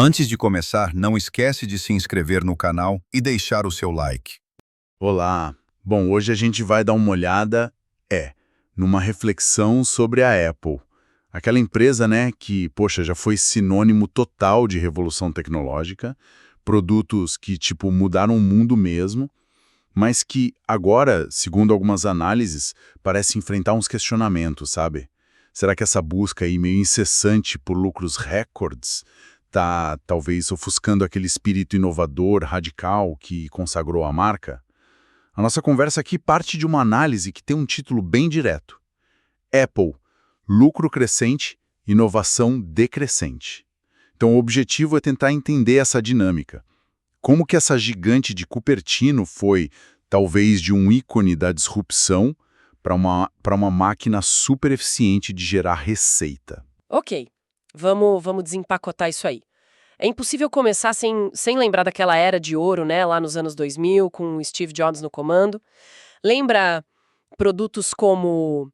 Antes de começar, não esquece de se inscrever no canal e deixar o seu like. Olá! Bom, hoje a gente vai dar uma olhada, numa reflexão sobre a Apple. Aquela empresa, né, que, poxa, já foi sinônimo total de revolução tecnológica, produtos que, mudaram o mundo mesmo, mas que agora, segundo algumas análises, parece enfrentar uns questionamentos, sabe? Será que essa busca aí meio incessante por lucros recordes tá, talvez, ofuscando aquele espírito inovador, radical que consagrou a marca? A nossa conversa aqui parte de uma análise que tem um título bem direto. Apple, lucro crescente, inovação decrescente. Então o objetivo é tentar entender essa dinâmica. Como que essa gigante de Cupertino foi, talvez, de um ícone da disrupção para uma máquina super eficiente de gerar receita. Ok, vamos desempacotar isso aí. É impossível começar sem lembrar daquela era de ouro, né, lá nos anos 2000, com o Steve Jobs no comando. Lembra produtos como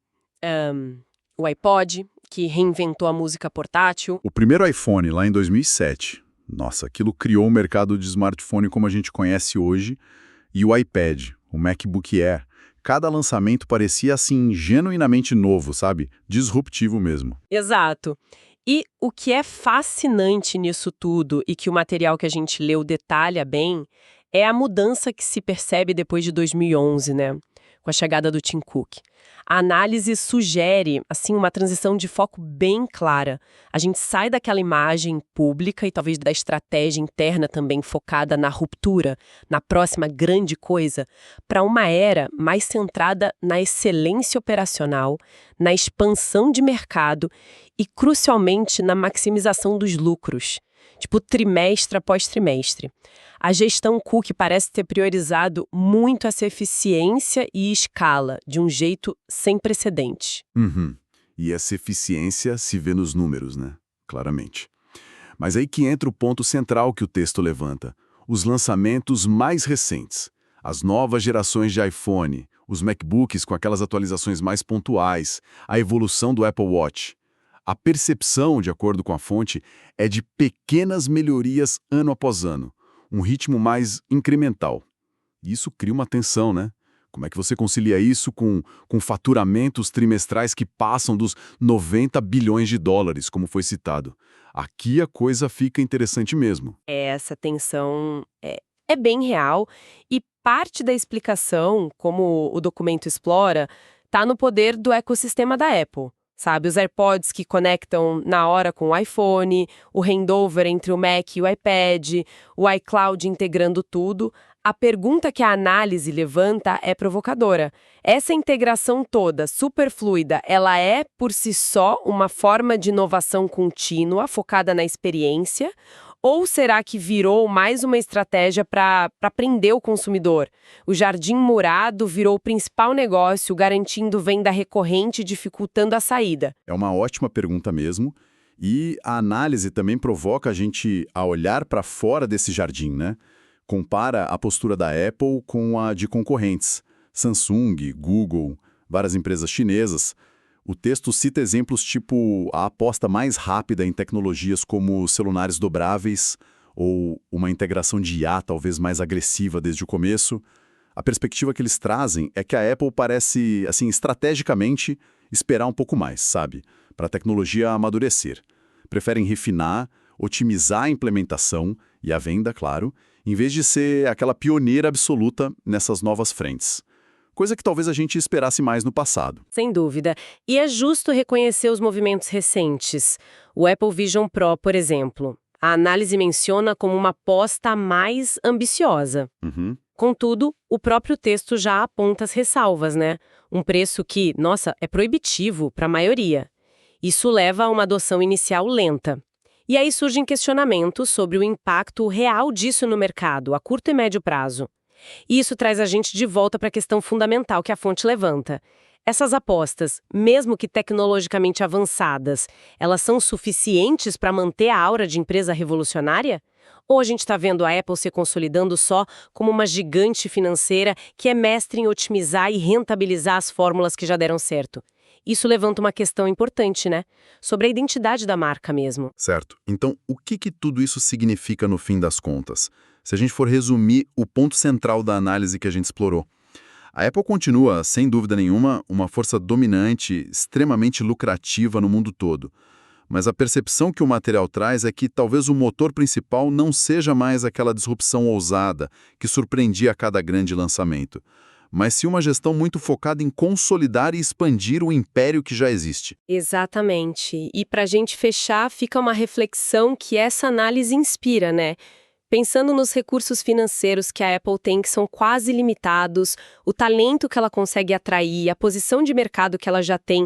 o iPod, que reinventou a música portátil? O primeiro iPhone, lá em 2007, nossa, aquilo criou o mercado de smartphone como a gente conhece hoje, e o iPad, o MacBook Air. Cada lançamento parecia, assim, genuinamente novo, sabe? Disruptivo mesmo. Exato. E o que é fascinante nisso tudo, e que o material que a gente leu detalha bem, é a mudança que se percebe depois de 2011, né? Com a chegada do Tim Cook. A análise sugere, assim, uma transição de foco bem clara. A gente sai daquela imagem pública e talvez da estratégia interna também focada na ruptura, na próxima grande coisa, para uma era mais centrada na excelência operacional, na expansão de mercado e, crucialmente, na maximização dos lucros, trimestre após trimestre. A gestão Cook parece ter priorizado muito essa eficiência e escala, de um jeito sem precedente. E essa eficiência se vê nos números, né? Claramente. Mas aí que entra o ponto central que o texto levanta. Os lançamentos mais recentes. As novas gerações de iPhone, os MacBooks com aquelas atualizações mais pontuais, a evolução do Apple Watch. A percepção, de acordo com a fonte, é de pequenas melhorias ano após ano. Um ritmo mais incremental. Isso cria uma tensão, né? Como é que você concilia isso com faturamentos trimestrais que passam dos 90 bilhões de dólares, como foi citado? Aqui a coisa fica interessante mesmo. Essa tensão é bem real e parte da explicação, como o documento explora, está no poder do ecossistema da Apple. Sabe, os AirPods que conectam na hora com o iPhone, o handover entre o Mac e o iPad, o iCloud integrando tudo. A pergunta que a análise levanta é provocadora. Essa integração toda, super fluida, ela é, por si só, uma forma de inovação contínua, focada na experiência? Ou será que virou mais uma estratégia para prender o consumidor? O jardim murado virou o principal negócio, garantindo venda recorrente e dificultando a saída. É uma ótima pergunta mesmo. E a análise também provoca a gente a olhar para fora desse jardim, né? Compara a postura da Apple com a de concorrentes. Samsung, Google, várias empresas chinesas. O texto cita exemplos tipo a aposta mais rápida em tecnologias como celulares dobráveis ou uma integração de IA talvez mais agressiva desde o começo. A perspectiva que eles trazem é que a Apple parece, assim, estrategicamente esperar um pouco mais, sabe? Para a tecnologia amadurecer. Preferem refinar, otimizar a implementação e a venda, claro, em vez de ser aquela pioneira absoluta nessas novas frentes. Coisa que talvez a gente esperasse mais no passado. Sem dúvida. E é justo reconhecer os movimentos recentes. O Apple Vision Pro, por exemplo. A análise menciona como uma aposta mais ambiciosa. Contudo, o próprio texto já aponta as ressalvas, né? Um preço que, nossa, é proibitivo para a maioria. Isso leva a uma adoção inicial lenta. E aí surgem questionamentos sobre o impacto real disso no mercado, a curto e médio prazo. E isso traz a gente de volta para a questão fundamental que a fonte levanta. Essas apostas, mesmo que tecnologicamente avançadas, elas são suficientes para manter a aura de empresa revolucionária? Ou a gente está vendo a Apple se consolidando só como uma gigante financeira que é mestre em otimizar e rentabilizar as fórmulas que já deram certo? Isso levanta uma questão importante, né? Sobre a identidade da marca mesmo. Certo. Então, o que tudo isso significa no fim das contas? Se a gente for resumir o ponto central da análise que a gente explorou. A Apple continua, sem dúvida nenhuma, uma força dominante, extremamente lucrativa no mundo todo. Mas a percepção que o material traz é que talvez o motor principal não seja mais aquela disrupção ousada que surpreendia a cada grande lançamento, mas sim uma gestão muito focada em consolidar e expandir o império que já existe. Exatamente. E para a gente fechar, fica uma reflexão que essa análise inspira, né? Pensando nos recursos financeiros que a Apple tem, que são quase limitados, o talento que ela consegue atrair, a posição de mercado que ela já tem,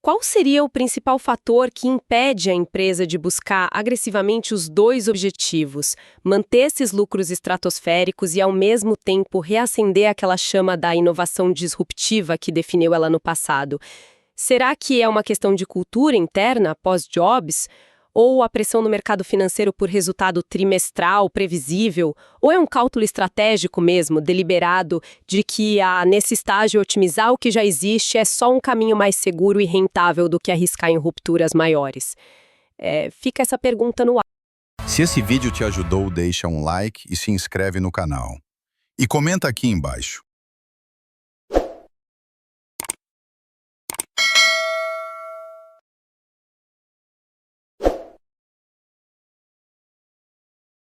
qual seria o principal fator que impede a empresa de buscar agressivamente os dois objetivos, manter esses lucros estratosféricos e, ao mesmo tempo, reacender aquela chama da inovação disruptiva que definiu ela no passado? Será que é uma questão de cultura interna, pós-Jobs? Ou a pressão no mercado financeiro por resultado trimestral, previsível? Ou é um cálculo estratégico mesmo, deliberado, de que, nesse estágio, otimizar o que já existe é só um caminho mais seguro e rentável do que arriscar em rupturas maiores? Fica essa pergunta no ar. Se esse vídeo te ajudou, deixa um like e se inscreve no canal. E comenta aqui embaixo.